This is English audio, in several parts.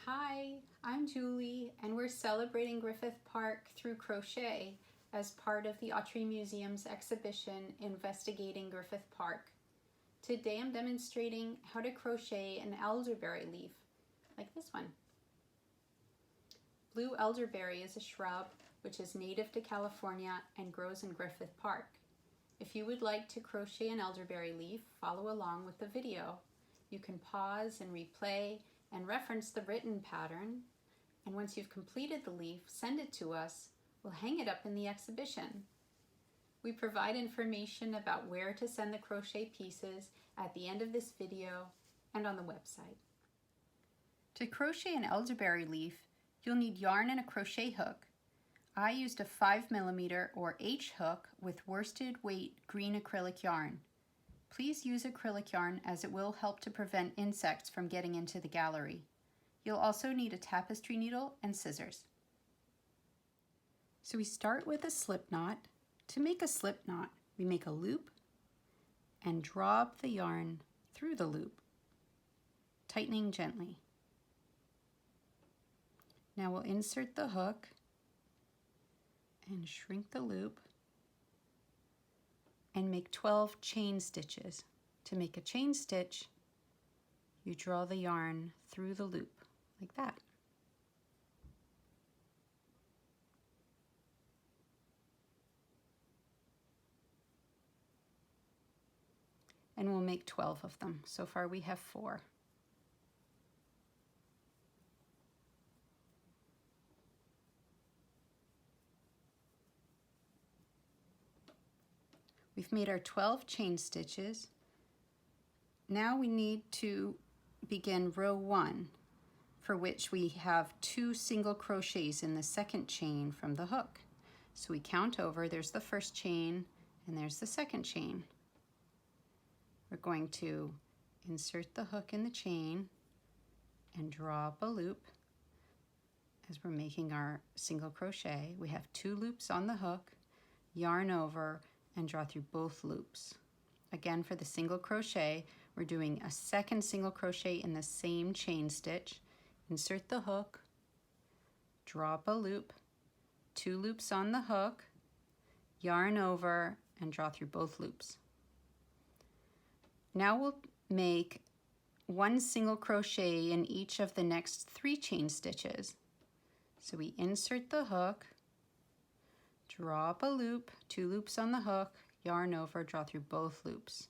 Hi, I'm Julie, and we're celebrating Griffith Park through crochet as part of the Autry Museum's exhibition Investigating Griffith Park. Today I'm demonstrating how to crochet an elderberry leaf, like this one. Blue elderberry is a shrub which is native to California and grows in Griffith Park. If you would like to crochet an elderberry leaf, follow along with the video. You can pause and replay and reference the written pattern, and once you've completed the leaf, send it to us. We'll hang it up in the exhibition. We provide information about where to send the crochet pieces at the end of this video and on the website. To crochet an elderberry leaf, you'll need yarn and a crochet hook. I used a 5mm or H hook with worsted weight green acrylic yarn. Please use acrylic yarn as it will help to prevent insects from getting into the gallery. You'll also need a tapestry needle and scissors. So we start with a slip knot. To make a slip knot, we make a loop and drop the yarn through the loop, tightening gently. Now we'll insert the hook and shrink the loop and make 12 chain stitches. To make a chain stitch, you draw the yarn through the loop, like that. And we'll make 12 of them. So far we have 4. We've made our 12 chain stitches. Now we need to begin row 1, for which we have 2 single crochets in the second chain from the hook. So we count over, there's the first chain and there's the second chain. We're going to insert the hook in the chain and draw up a loop as we're making our single crochet. We have 2 loops on the hook, yarn over, and draw through both loops. Again, for the single crochet, we're doing a second single crochet in the same chain stitch, insert the hook, draw up a loop, 2 loops on the hook, yarn over, and draw through both loops. Now we'll make 1 single crochet in each of the next 3 chain stitches. So we insert the hook, draw up a loop, 2 loops on the hook, yarn over, draw through both loops.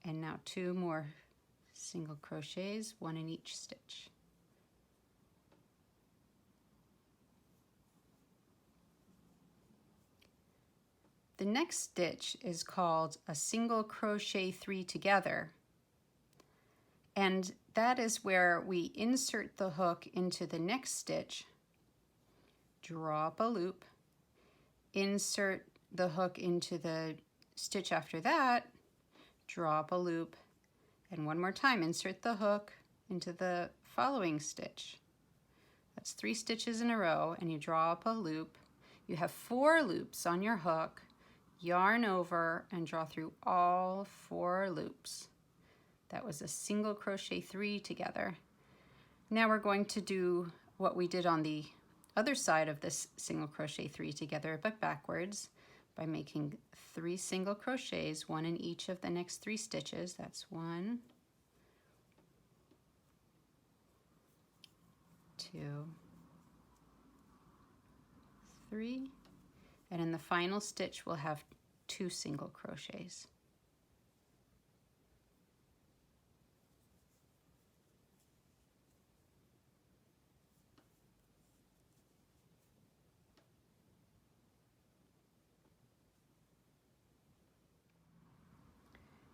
And now 2 more single crochets, 1 in each stitch. The next stitch is called a single crochet 3 together. And that is where we insert the hook into the next stitch, draw up a loop, insert the hook into the stitch after that, draw up a loop, and one more time, insert the hook into the following stitch. That's 3 stitches in a row, and you draw up a loop. You have 4 loops on your hook, yarn over, and draw through all 4 loops. That was a single crochet 3 together. Now we're going to do what we did on the other side of this single crochet 3 together, but backwards, by making 3 single crochets, 1 in each of the next 3 stitches. That's 1, 2, 3, and in the final stitch we'll have 2 single crochets.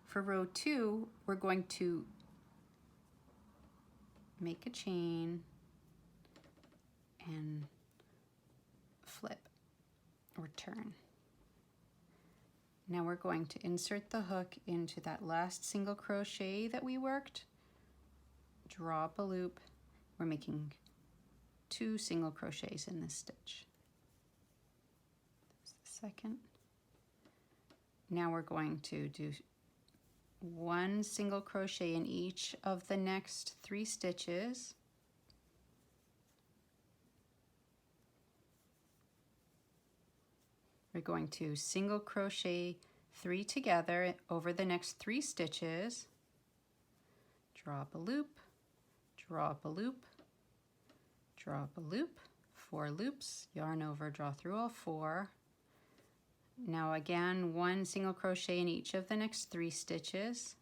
For row 2, we're going to make a chain and flip or turn. Now we're going to insert the hook into that last single crochet that we worked, draw up a loop. We're making 2 single crochets in this stitch. That's the second. Now we're going to do 1 single crochet in each of the next 3 stitches, We're going to single crochet 3 together over the next 3 stitches, draw up a loop, draw up a loop, draw up a loop, 4 loops, yarn over, draw through all 4. Now again, 1 single crochet in each of the next 3 stitches.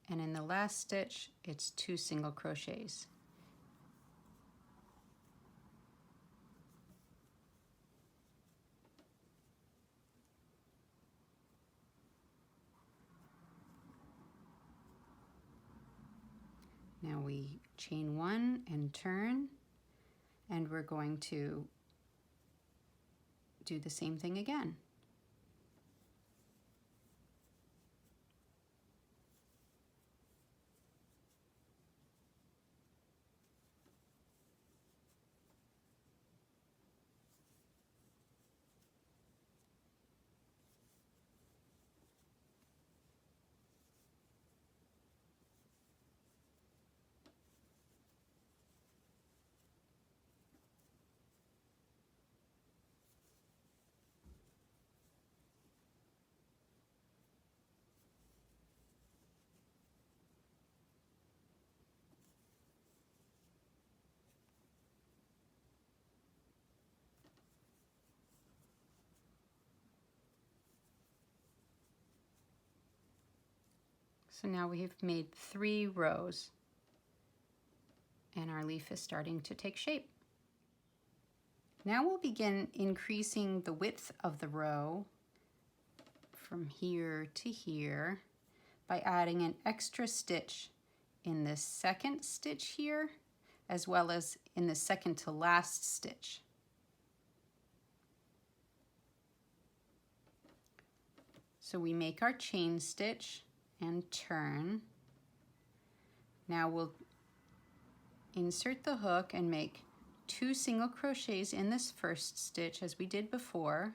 And in the last stitch, it's 2 single crochets. Now we chain 1 and turn, and we're going to do the same thing again. So now we have made 3 rows, and our leaf is starting to take shape. Now we'll begin increasing the width of the row from here to here by adding an extra stitch in the second stitch here, as well as in the second to last stitch. So we make our chain stitch and turn. Now we'll insert the hook and make 2 single crochets in this first stitch as we did before.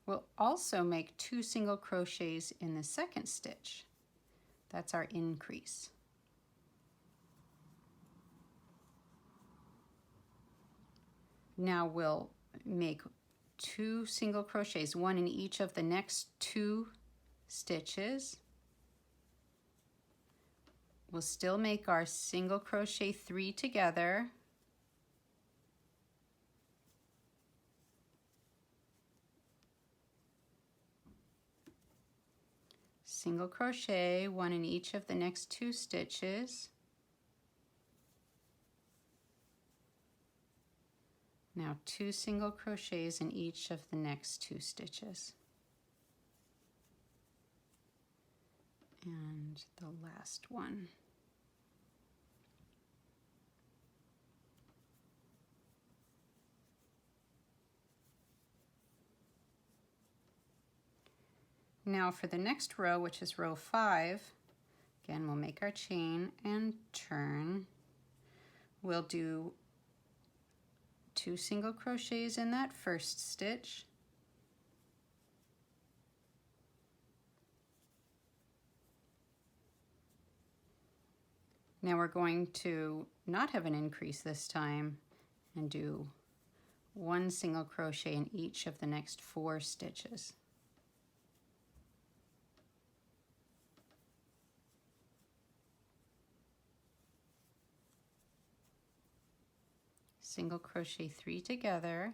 We'll also make 2 single crochets in the second stitch. That's our increase. Now we'll make 2 single crochets, 1 in each of the next 2 stitches. We'll still make our single crochet 3 together. Single crochet, 1 in each of the next 2 stitches. Now 2 single crochets in each of the next 2 stitches. And the last one. Now for the next row, which is row 5, again we'll make our chain and turn. We'll do 2 single crochets in that first stitch. Now we're going to not have an increase this time and do 1 single crochet in each of the next 4 stitches. Single crochet 3 together,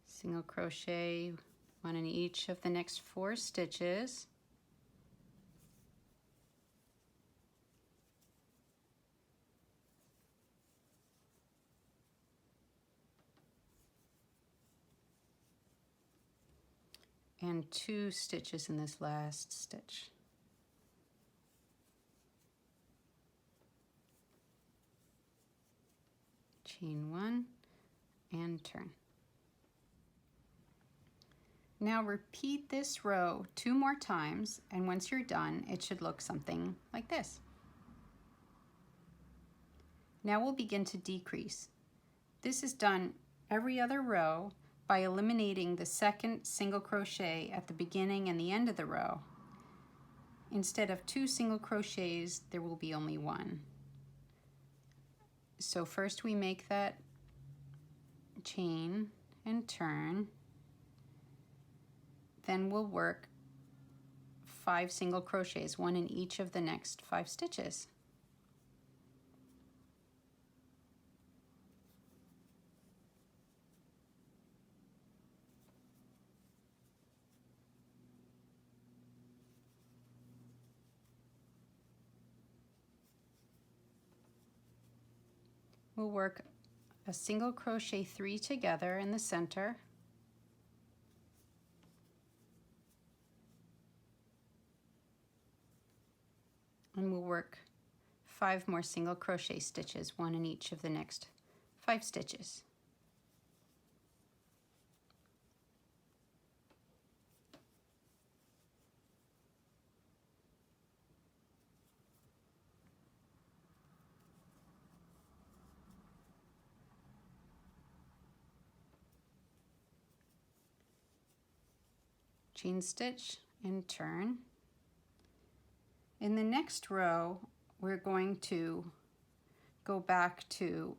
single crochet 1 in each of the next 4 stitches, and 2 stitches in this last stitch. Chain 1 and turn. Now repeat this row 2 more times, and once you're done, it should look something like this. Now we'll begin to decrease. This is done every other row by eliminating the second single crochet at the beginning and the end of the row. Instead of 2 single crochets, there will be only 1. So first we make that chain and turn. Then we'll work 5 single crochets, 1 in each of the next 5 stitches. We'll work a single crochet 3 together in the center. And we'll work 5 more single crochet stitches, 1 in each of the next 5 stitches. Chain stitch and turn. In the next row, we're going to go back to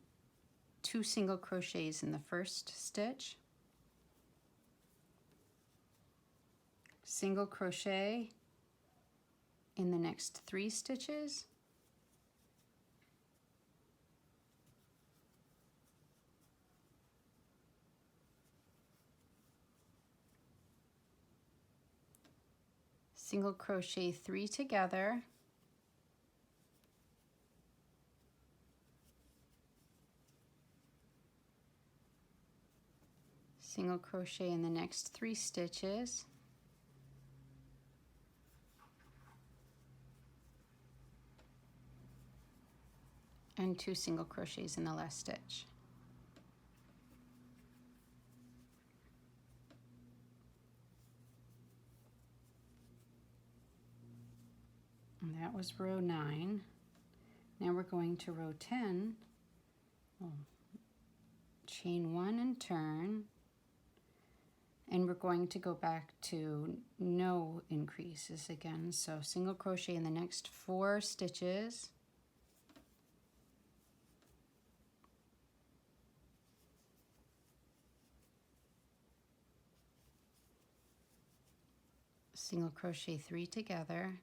2 single crochets in the first stitch, single crochet in the next 3 stitches, single crochet 3 together, single crochet in the next 3 stitches, and 2 single crochets in the last stitch. And that was row 9. Now we're going to row 10. Chain 1 and turn. And we're going to go back to no increases again. So single crochet in the next 4 stitches. Single crochet 3 together.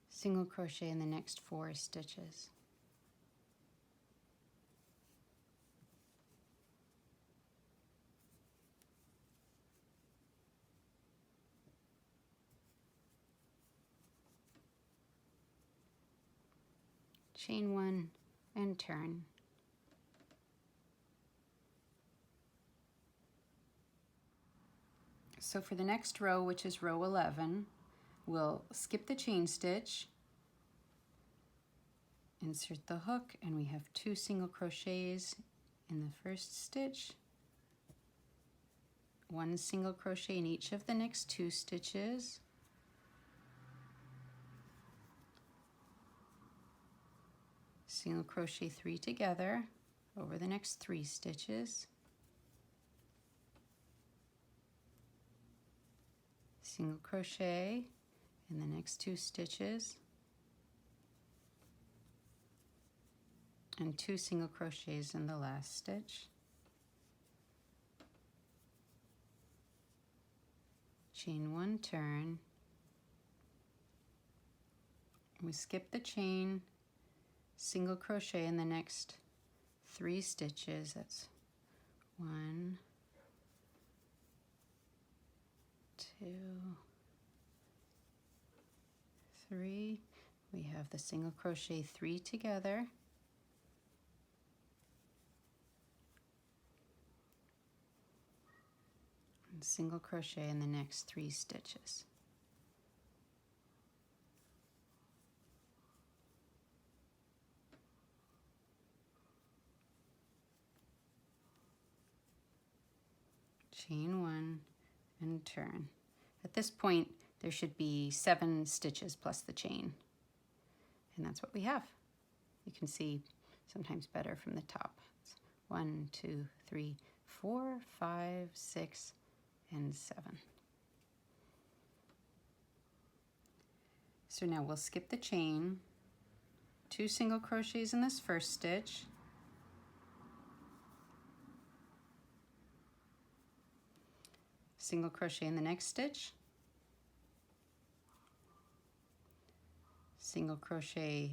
Single crochet in the next 4 stitches. Chain 1 and turn. So for the next row, which is row 11, we'll skip the chain stitch, insert the hook, and we have 2 single crochets in the first stitch, 1 single crochet in each of the next 2 stitches, single crochet 3 together over the next 3 stitches, single crochet in the next 2 stitches, and 2 single crochets in the last stitch, chain 1, turn, we skip the chain, single crochet in the next 3 stitches. That's 1, 2, 3. We have the single crochet 3 together, and single crochet in the next 3 stitches. Chain 1 and turn. At this point, there should be 7 stitches plus the chain. And that's what we have. You can see sometimes better from the top. It's 1, 2, 3, 4, 5, 6, and 7. So now we'll skip the chain, 2 single crochets in this first stitch, single crochet in the next stitch, single crochet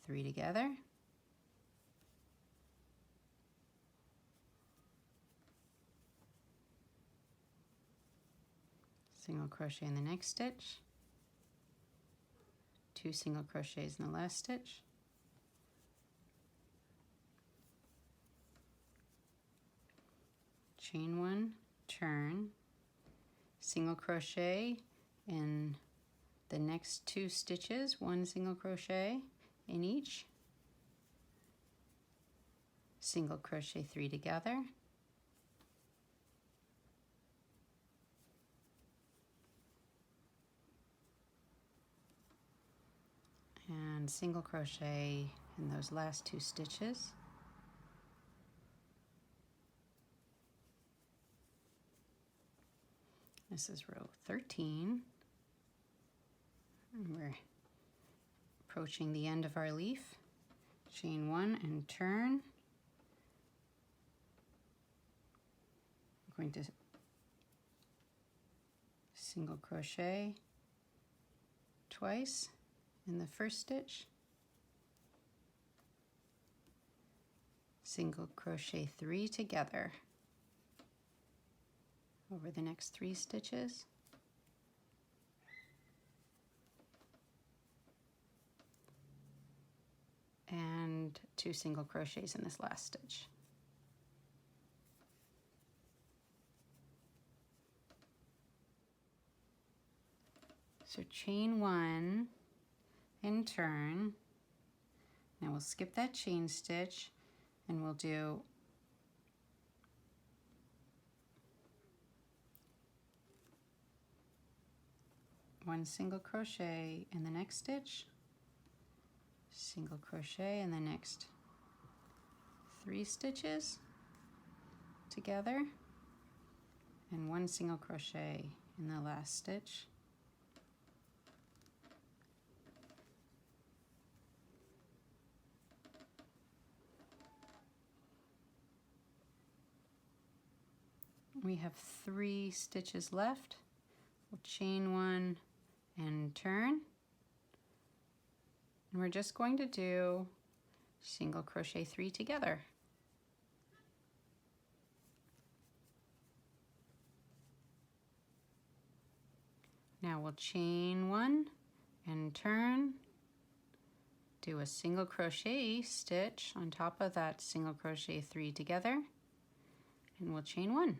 3 together, single crochet in the next stitch, 2 single crochets in the last stitch, chain 1, turn, single crochet in the next 2 stitches, 1 single crochet in each, single crochet 3 together, and single crochet in those last 2 stitches. This is row 13, and we're approaching the end of our leaf. Chain 1 and turn. I'm going to single crochet twice in the first stitch, single crochet 3 together over the next 3 stitches, and 2 single crochets in this last stitch. So chain 1 and turn. Now we'll skip that chain stitch and we'll do one single crochet in the next stitch, single crochet in the next 3 stitches together, and 1 single crochet in the last stitch, we have 3 stitches left. We'll chain 1 and turn, and we're just going to do single crochet 3 together. Now we'll chain 1 and turn, do a single crochet stitch on top of that single crochet 3 together, and we'll chain 1.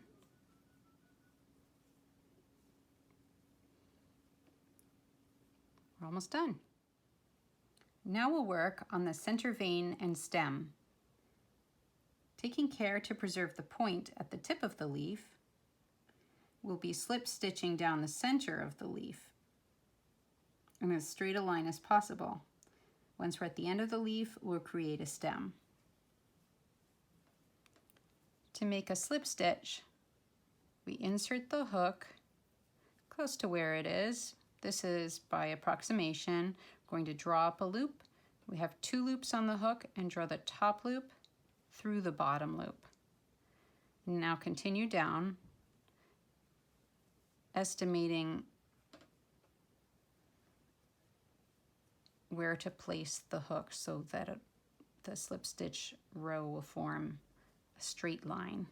We're almost done. Now we'll work on the center vein and stem. Taking care to preserve the point at the tip of the leaf, we'll be slip stitching down the center of the leaf in as straight a line as possible. Once we're at the end of the leaf, we'll create a stem. To make a slip stitch, we insert the hook close to where it is. This is by approximation. We're going to draw up a loop. We have 2 loops on the hook and draw the top loop through the bottom loop. And now continue down, estimating where to place the hook so that the slip stitch row will form a straight line.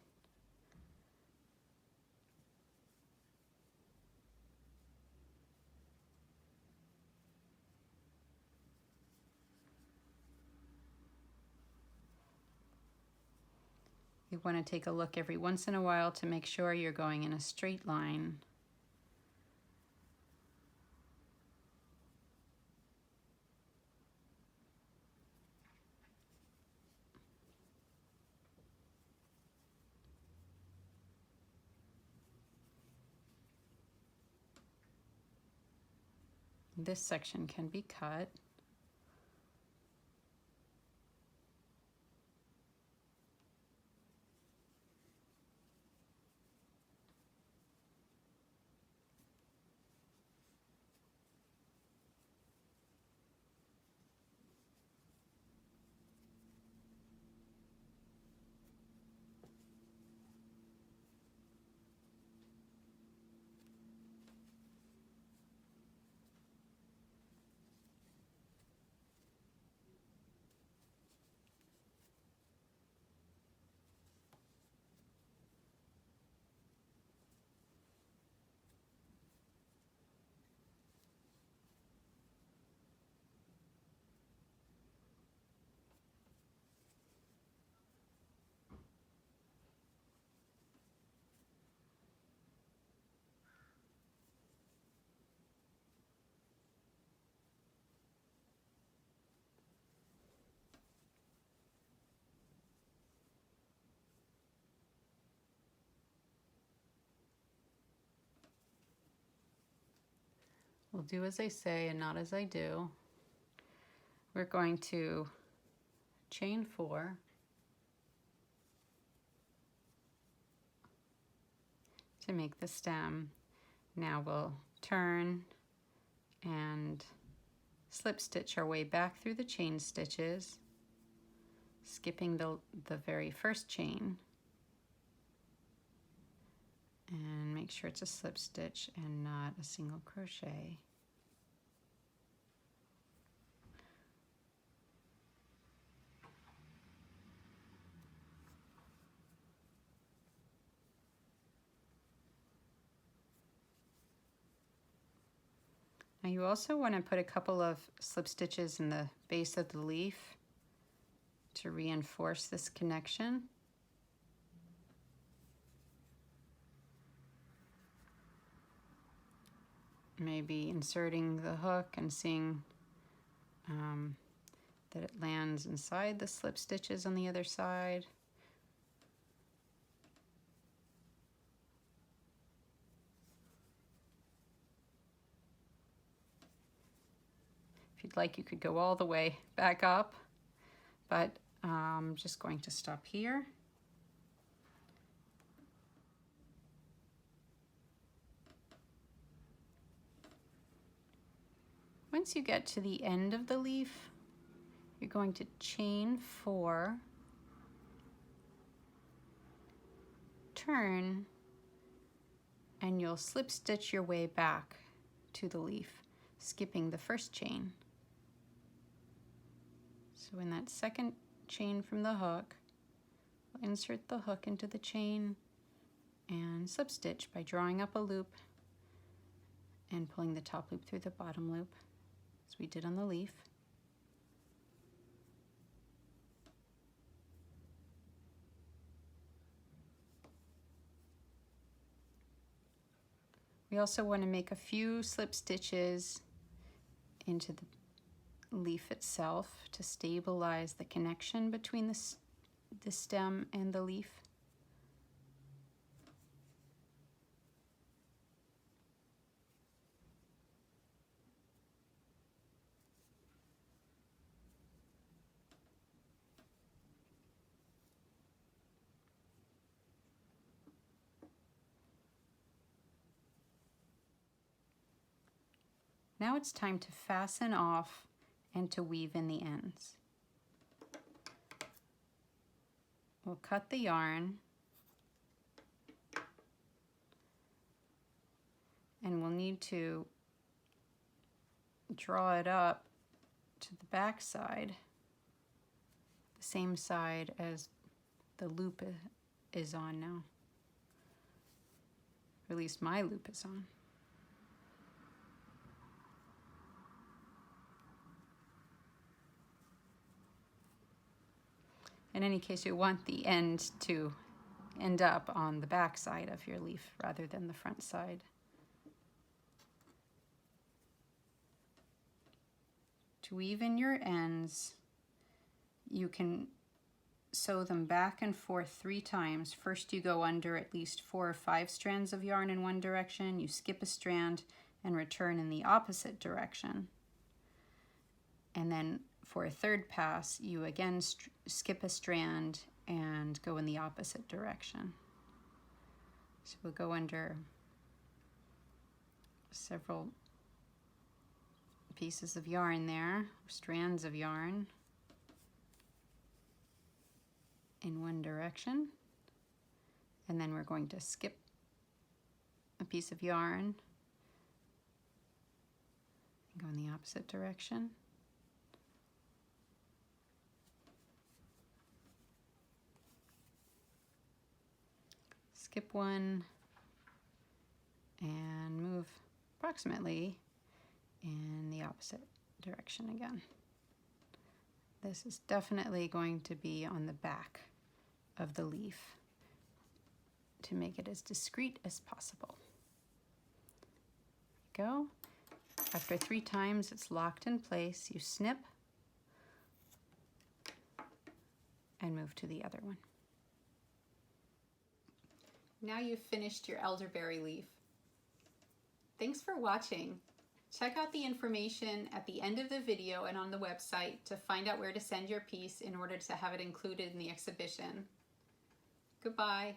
You want to take a look every once in a while to make sure you're going in a straight line. This section can be cut. We'll do as I say and not as I do. We're going to chain 4, to make the stem. Now we'll turn and slip stitch our way back through the chain stitches, skipping the very first chain, and make sure it's a slip stitch and not a single crochet. Now you also want to put a couple of slip stitches in the base of the leaf to reinforce this connection. Maybe inserting the hook and seeing that it lands inside the slip stitches on the other side. If you'd like, you could go all the way back up, but I'm just going to stop here. Once you get to the end of the leaf, you're going to chain 4, turn, and you'll slip stitch your way back to the leaf, skipping the first chain. So in that second chain from the hook, we'll insert the hook into the chain and slip stitch by drawing up a loop and pulling the top loop through the bottom loop, as we did on the leaf. We also want to make a few slip stitches into the leaf itself to stabilize the connection between the stem and the leaf. Now it's time to fasten off and to weave in the ends. We'll cut the yarn and we'll need to draw it up to the back side, the same side as the loop is on now. Or at least my loop is on. In any case, you want the end to end up on the back side of your leaf rather than the front side. To weave in your ends, you can sew them back and forth 3 times. First you go under at least 4 or 5 strands of yarn in one direction, you skip a strand, and return in the opposite direction. And then for a third pass, you again skip a strand and go in the opposite direction. So we'll go under several pieces of yarn there, strands of yarn in one direction, and then we're going to skip a piece of yarn and go in the opposite direction. Skip one and move approximately in the opposite direction again. This is definitely going to be on the back of the leaf to make it as discreet as possible. There you go. After 3 times it's locked in place, you snip and move to the other one. Now you've finished your elderberry leaf. Thanks for watching. Check out the information at the end of the video and on the website to find out where to send your piece in order to have it included in the exhibition. Goodbye.